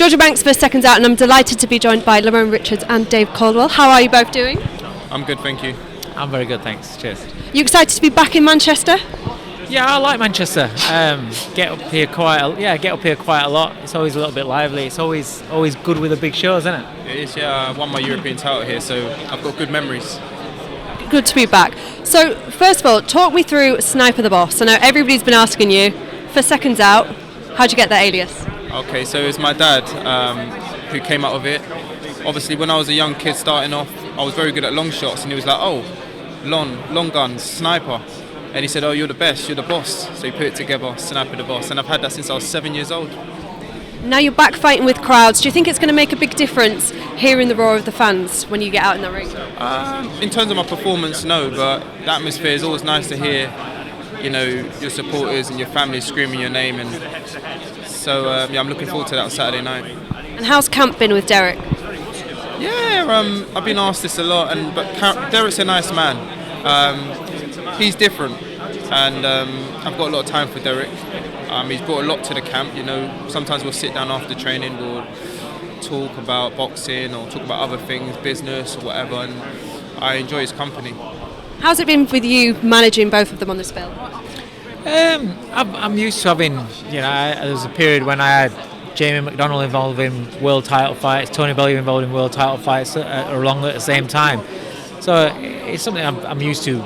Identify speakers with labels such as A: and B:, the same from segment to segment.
A: Georgia Banks for Seconds Out, and I'm delighted to be joined by Lerrone Richards and Dave Coldwell. How are you both doing?
B: I'm good, thank you.
C: I'm very good, thanks. Cheers.
A: You excited to be back in Manchester?
C: Yeah, I like Manchester. Get up here quite a lot. It's always a little bit lively. It's always good with the big shows, isn't it?
B: It is, yeah. I won my European title here, so I've got good memories.
A: Good to be back. So, first of all, talk me through Sniper the Boss. I know everybody's been asking you, for Seconds Out, how'd you get that alias?
B: Okay, so it's my dad who came out of it. Obviously, when I was a young kid starting off, I was very good at long shots, and he was like, oh, long guns, sniper. And he said, oh, you're the best, you're the boss. So he put it together, Sniper the Boss. And I've had that since I was 7 years old.
A: Now you're back fighting with crowds. Do you think it's going to make a big difference hearing the roar of the fans when you get out in the ring?
B: In terms of my performance, no, but the atmosphere is always nice to hear, you know, your supporters and your family screaming your name. And so, I'm looking forward to that on Saturday night.
A: And how's camp been with Dereck?
B: Yeah, I've been asked this a lot, but Dereck's a nice man. He's different, and I've got a lot of time for Dereck. He's brought a lot to the camp. You know, sometimes we'll sit down after training, we'll talk about boxing or talk about other things, business or whatever, and I enjoy his company.
A: How's it been with you managing both of them on this bill?
C: I'm used to having, you know, there was a period when I had Jamie McDonnell involved in world title fights, Tony Bellew involved in world title fights along at the same time. So it's something I'm used to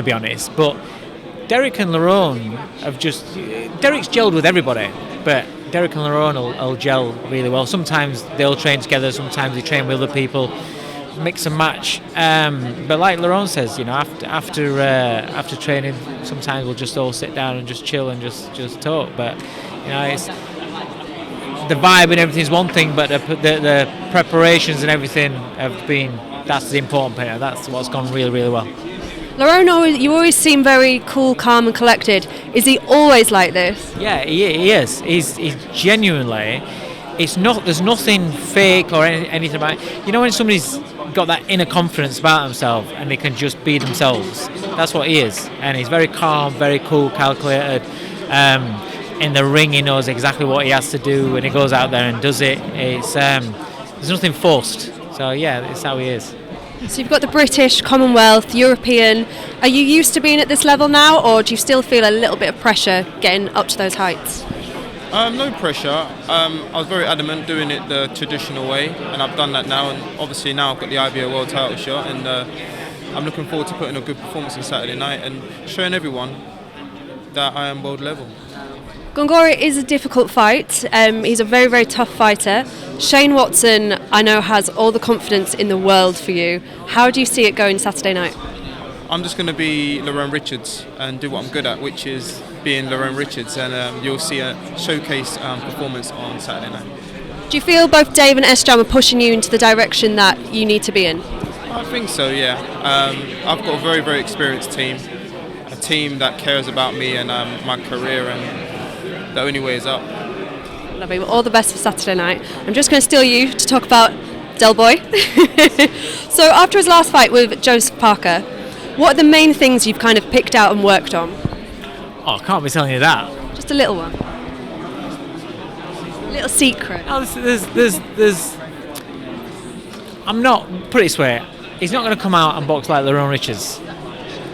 C: be honest. But Dereck and Lerrone Dereck's gelled with everybody, but Dereck and Lerrone will gel really well. Sometimes they'll train together, sometimes they train with other people, mix and match. But like Lerrone says, you know, after training, sometimes we'll just all sit down and just chill and just talk. But you know, it's the vibe and everything's one thing, but the preparations and everything that's the important part. That's what's gone really, really well.
A: Lerrone, you always seem very cool, calm and collected. Is he always like this?
C: Yeah, he is. He's genuinely, there's nothing fake or anything about it. You know when somebody's got that inner confidence about themselves and they can just be themselves, that's what he is. And he's very calm, very cool, calculated. In the ring he knows exactly what he has to do and he goes out there and does it. It's there's nothing forced. So yeah, that's how he is.
A: So you've got the British, Commonwealth, European. Are you used to being at this level now, or do you still feel a little bit of pressure getting up to those heights?
B: No pressure. I was very adamant doing it the traditional way, and I've done that now. And obviously now I've got the IBO World Title shot, and I'm looking forward to putting a good performance on Saturday night and showing everyone that I am world level.
A: Gongora is a difficult fight. He's a very, very tough fighter. Shane Watson, I know, has all the confidence in the world for you. How do you see it going Saturday night?
B: I'm just going to be Lerrone Richards and do what I'm good at, which is being Lerrone Richards, and you'll see a showcase performance on Saturday night.
A: Do you feel both Dave and Esjam are pushing you into the direction that you need to be in?
B: I think so, yeah. I've got a very, very experienced team, a team that cares about me and my career, and the only way is up.
A: Lovely. Well, all the best for Saturday night. I'm just going to steal you to talk about Del Boy. So after his last fight with Joseph Parker, what are the main things you've kind of picked out and worked on?
C: Oh, I can't be telling you that.
A: Just a little one. A little secret.
C: No, there's I'm not, put it this way, he's not going to come out and box like Lerrone Richards. Do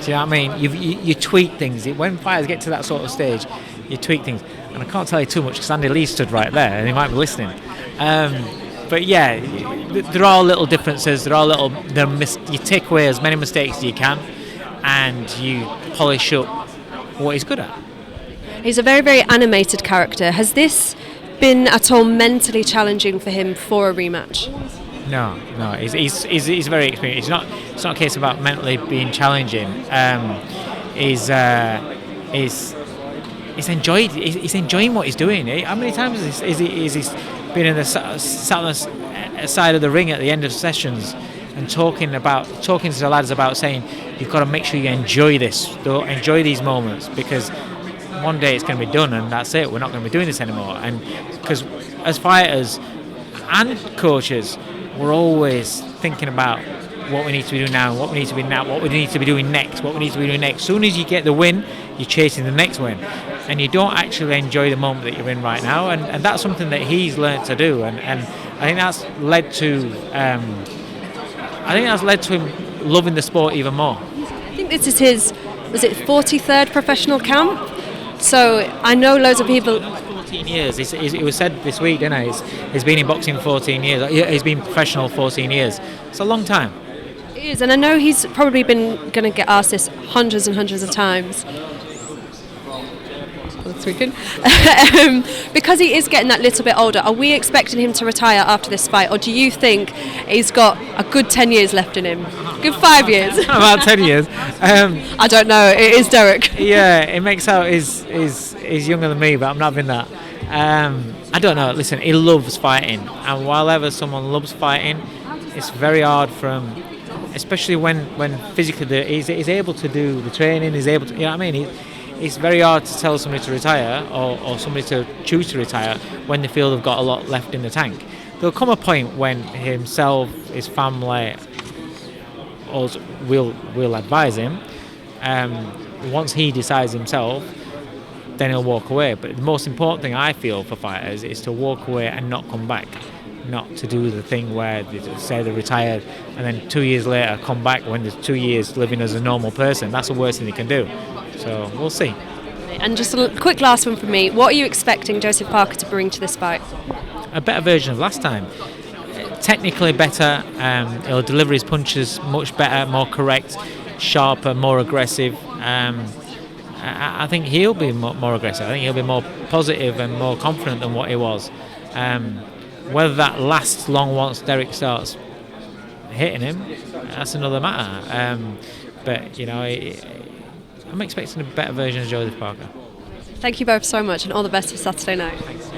C: you know what I mean? You tweak things. When fighters get to that sort of stage, you tweak things. And I can't tell you too much because Andy Lee stood right there and he might be listening. But yeah, there are little differences. There are you take away as many mistakes as you can and you polish up what he's good at.
A: He's a very, very animated character. Has this been at all mentally challenging for him for a rematch?
C: No. He's very experienced. It's not a case about mentally being challenging. He's enjoying what he's doing. How many times is he been in sat on the side of the ring at the end of sessions and talking to the lads about saying you've got to make sure you enjoy these moments, because one day it's going to be done and that's it. We're not going to be doing this anymore. And because as fighters and coaches, we're always thinking about what we need to be doing now, what we need to be now, what we need to be doing next, what we need to be doing next. As soon as you get the win, you're chasing the next win, and you don't actually enjoy the moment that you're in right now. And that's something that he's learned to do, and I think that's led to him loving the sport even more.
A: I think this is his, was it 43rd professional camp? So I know loads of people.
C: 14 years. It was said this week, didn't it? He's been in boxing 14 years. He's been professional 14 years. It's a long time.
A: It is, and I know he's probably been going to get asked this hundreds and hundreds of times. Because he is getting that little bit older, are we expecting him to retire after this fight, or do you think he's got a good 10 years left in him? Good 5 years?
C: About 10 years.
A: I don't know, it is Dereck.
C: Yeah, it makes out he's younger than me, but I'm not having that. I don't know, listen, he loves fighting, and while ever someone loves fighting, it's very hard for him, especially when physically he's able to do the training, he's able to, you know what I mean? It's very hard to tell somebody to retire or somebody to choose to retire when they feel they've got a lot left in the tank. There'll come a point when himself, his family, will advise him. Once he decides himself, then he'll walk away. But the most important thing I feel for fighters is to walk away and not come back. Not to do the thing where they say they're retired and then 2 years later come back when there's 2 years living as a normal person. That's the worst thing they can do. So we'll see.
A: And just a quick last one from me. What are you expecting Joseph Parker to bring to this fight?
C: A better version of last time. Technically better. He'll deliver his punches much better, more correct, sharper, more aggressive. I think he'll be more aggressive. I think he'll be more positive and more confident than what he was. Whether that lasts long once Dereck starts hitting him, that's another matter. But, you know, I'm expecting a better version of Joseph Parker.
A: Thank you both so much, and all the best for Saturday night.
C: Thanks.